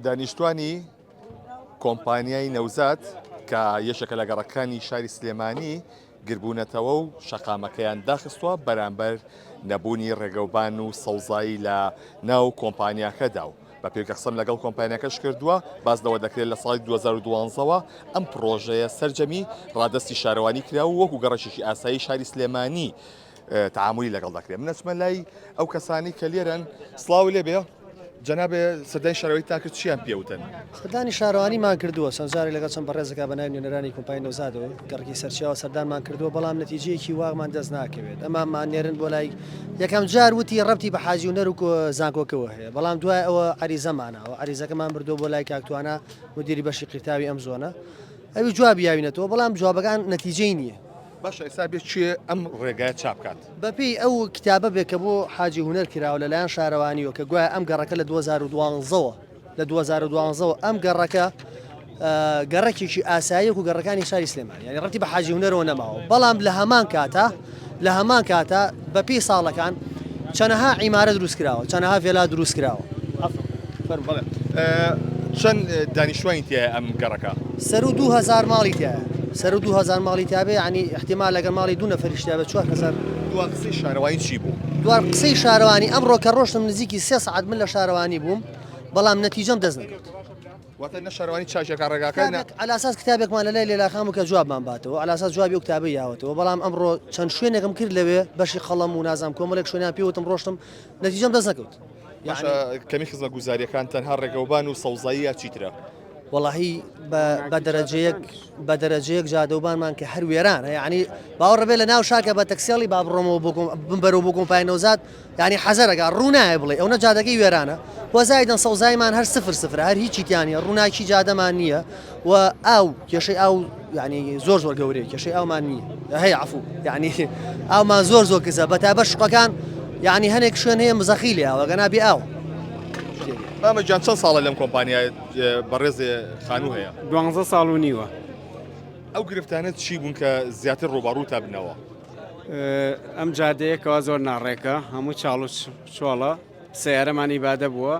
دانیشتوانی کۆمپانیای نەوزات کە یەشێکە لە گەڕەکانی شاری سلێمانی گربوونەتەوە و شەقامەکەیان داخستووە بەرامبەر نەبوونی ڕێگەوبان و سەوزایی لە ناو کۆمپانیاکەدا و بە پێی قسەم لەگەڵ کۆمپانیاکەش کردووە باز لەوە دەکرێت لە ساڵی 2012ەوە ئەم پرۆژەیە سەرجەمی ڕادستی شارەوانی کرا و وەکو گەڕەشێکی ئاسایی شاری سلێمانی تعاملی لەگەڵ دەکرێت من ئەچمە لای ئەو کەسانی کە لێرەن سڵاو لێبێ جەنابێ سەردانی شارەوەی تاکرد چیان پێوتن؟ سەردانی شارەوانیمان کردووە سەنجاری لەگەڵ چەند بەڕێزەکە بە ناوی نوێنەرانی کۆمپانیای نەوزادەوە گەڕکی سەرچاوە سەردانمان کردووە بەڵام نەتیجەیەکی وامان دەست ناکەوێت ئەمامان نێرن بۆ لای یەکەم جار وتی ڕەبتی بە حاجی و نەر و زانکۆکەوە هەیە بەڵام دوای ئەوە عەریزەمانەوە عەریزەکەمان بردووە بۆ لای کاکتوانە مدیری بەشی قیرتاوی ئەم زۆنە ئەوی جوابی یاوینەتەوە بەڵام جوابەکان نەتیجەی نییە. باش ئێستا بێت چێ ئەم ڕێگایە چاپ بکات بەپێی ئەو کتابە بێت کە بۆ حاجی هونەر کراوە لەلایەن شارەوانیەوە کە گوایە ئەم گەڕەکە لە 2012ەوە لە 2012ەوە ئەم گەڕەکە گەڕێکێکی ئاساییەک و گەڕەکانی شاری سلێمانی یعنی ڕەتی بە حاجی هونەرەوە نەماوە بەڵام لە هەمان کاتە بەپێی ساڵەکان چەندەها عیمارە دروست کراوە چەندەها ڤێلا دروست کراوە. چەند دانیشتوانی تایە ئەم گەڕەکە؟ سەر و 2000 ماڵی تایە سەر و 2000 ماڵی تابێ ینی احتیمال لەگەڵ ماڵی دوو نەفەریشتیا بە 4000. دووار قسەی شارەوانی چی بوو؟ دوار قسەی شارەوانی ئەمڕۆ کە ڕۆشتم نزیکی 3 سەعات من لە شارەوانی بووم بەڵام نەتیجەم دەست نەکەوت. واتە نە شارەوانی چاکێکە ڕێگاکە علاساس کتابێکمان لەلای لێلاخام و کە جوابمان باتەوە علاساس جوابی و کتابی یاوەتەوە بەڵام ئەمڕۆ چەند شوێنێکم کرد لەوێ بەشی خەڵم و نازام کۆمەڵێک شوێنیان پێوتم ڕۆشتم نەتیجەم دەست نەکەوت. کەمی خزمە گوزاریەکان تەنها ڕێگەوبان و سەوزاییە چیترە؟ واللهی بە دەرەجەیەک جادەوبانمان کە هەر وێرانە یعنی باوەڕ بێ لە ناو شاکە بە تەکسیڵی با بڕۆمەوە بمبەرەوە بۆ کۆمپانیای نەوزات ینی حەزەرەکە ڕوونایە بڵێ ئەوە جادەکەی وێرانە وەزایدەن سەوزایمان هەر سفر هەر هیچی تیانە ڕووناکی جادەمان نییە و ئاو کێشەی ئاو ینی زۆر گەورەیە کێشەی ئاومان نییە هەیە عفو ینی ئاومان زۆر کزە بەتابە شقەکان ینی هەنێک شوێن هەیە مزەخی لێ ئەوە گەنابی ئاو. ئەمەجان چەند ساڵە لەم کۆمپانیای بەڕێزێ خانوو هەیە؟ 12 ساڵ و نیوە. ئەو گرفتانە چی بوون کە زیاتر ڕووبەڕوو تا بنەوە؟ ئەم جادەیەکەوە زۆر ناڕێکە هەموو چاڵ و چۆڵە سیارەمان ئیبادە بووە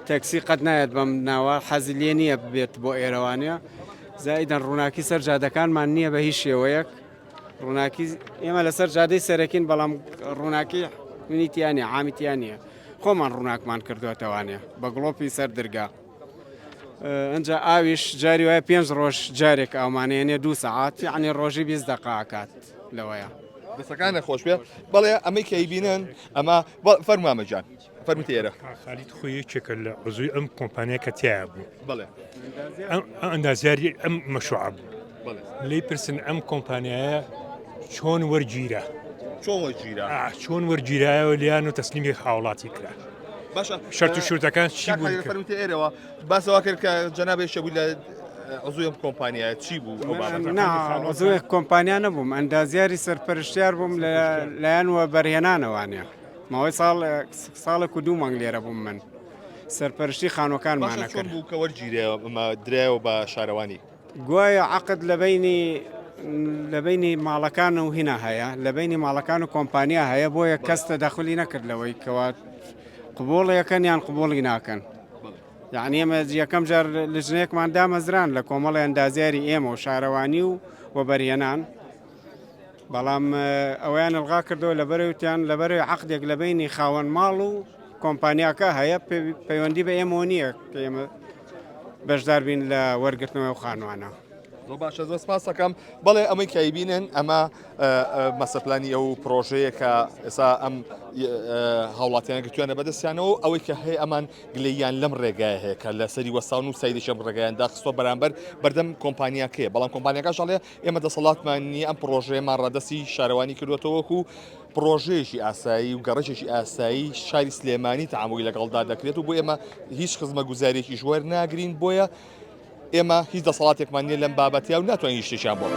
تەکسی قەت نایەت بەم ناوە حەزی لێ نییە بێت بۆ ئێرەوانە زائیدەن ڕووناکی سەر جادەکانمان نییە بە هیچ شێوەیەک ڕووناکی ئێمە لەسەر جادەی سەرەکین بەڵام ڕووناکی منیتیانە عامیتیانە خۆمان ڕووناکمان کردوێتەوانێ بە گڵۆپی سەر دەرگا ئەنج ئاویش جاری وایە 5 ڕۆژ جارێک ئەومانێنێ 2 سەعات یعنی ڕۆژی 20 دقیقات لەوەیە دەستەکانە خۆش بێ بەڵێ ئەمەی کەیبینن ئەمە فەرمامەجان فەرمیتە ئێرە خالیت خۆی یەکێکە لە عزووی ئەم کۆمپانیای کە تایە بوو بڵێ ئەندازیاری ئەم مەشروع بوو لێی پرسن ئەم کۆمپانیایە چۆن وەرگیرە چۆن وەرگیرایەوە لیان و تەسلیمی هاوڵاتی کرا باشە شەرت و شوورتەکان چی بوو؟ فەرمیتە ئێرەوە باسەوا کرد کە جەنابێ شەبووی لە عزووی ئەم کۆمپانیایە چی بوو؟ عزووی کۆمپانیا نەبووم ئەندازیاری سەرپەرشتیار بووم لایەن وە بەرهێنانەوانێ ماوەی ساڵێک و 2 مانگ لێرە بووم من سەرپەرشتی خانوەکانمانە کرد. بوو کە وەرگیرەوە درایەوە بە شارەوانی گوایە عقد لە بینی ماڵەکان و هینا هەیە لە بینی ماڵەکان و کۆمپانیا هەیە بۆیە کەس تەدەخلی نەکرد لەوەی کەوا قبوڵیەکەن یان قبوڵی ناکەن یعنی ئێمە یەکەم جار لژنەیەکمان دامەزران لە کۆمەڵی ئەندازیاری ئێمە و شارەوانی و بەریێنان بەڵام ئەویان ئەلغا کردەوە لەبەرەوتیان لەبەرەوەی عقدێک لە بینی خاوەن ماڵ و کۆمپانیاکە هەیە پەیوەندی بە ئێمە نییە کە ئێمە بەشدار بین لە وەرگرتنەوەی و خانوانە. باشە زۆر سپاس دەکەم بەڵێ ئەمەی کەیبینن ئەمە مەسەپلانی ئەو پرۆژەیە کە ئێستا ئەم هاوڵاتیانە گرتویانە بەدەستیانەوە ئەوەی کە هەیە ئەمان گلەیان لەم ڕێگای هەیە کە لە سەری وەساون و سایدیش ئەم ڕێگایان داخستۆ بەرامبەر بەردەم کۆمپانیاکەیە بەڵام کۆمپانیاکەش ئەڵێ ئێمە دەسەڵاتمان نییە ئەم پرۆژەیەمان ڕادەستی شارەوانی کردوێتەوەکو پرۆژەیەکی ئاسایی و گەڕێکێکی ئاسایی شاری سلێمانی تەعاملی لەگەڵدا دەکرێت و بۆ ئێمە هیچ خزمە گوزارێکی ژوەر ناگرین بۆیە ئێمە هیچ دەسەڵاتێکمان نییە لەم بابەتیا و ناتوانین هیچ شتێکیان بۆ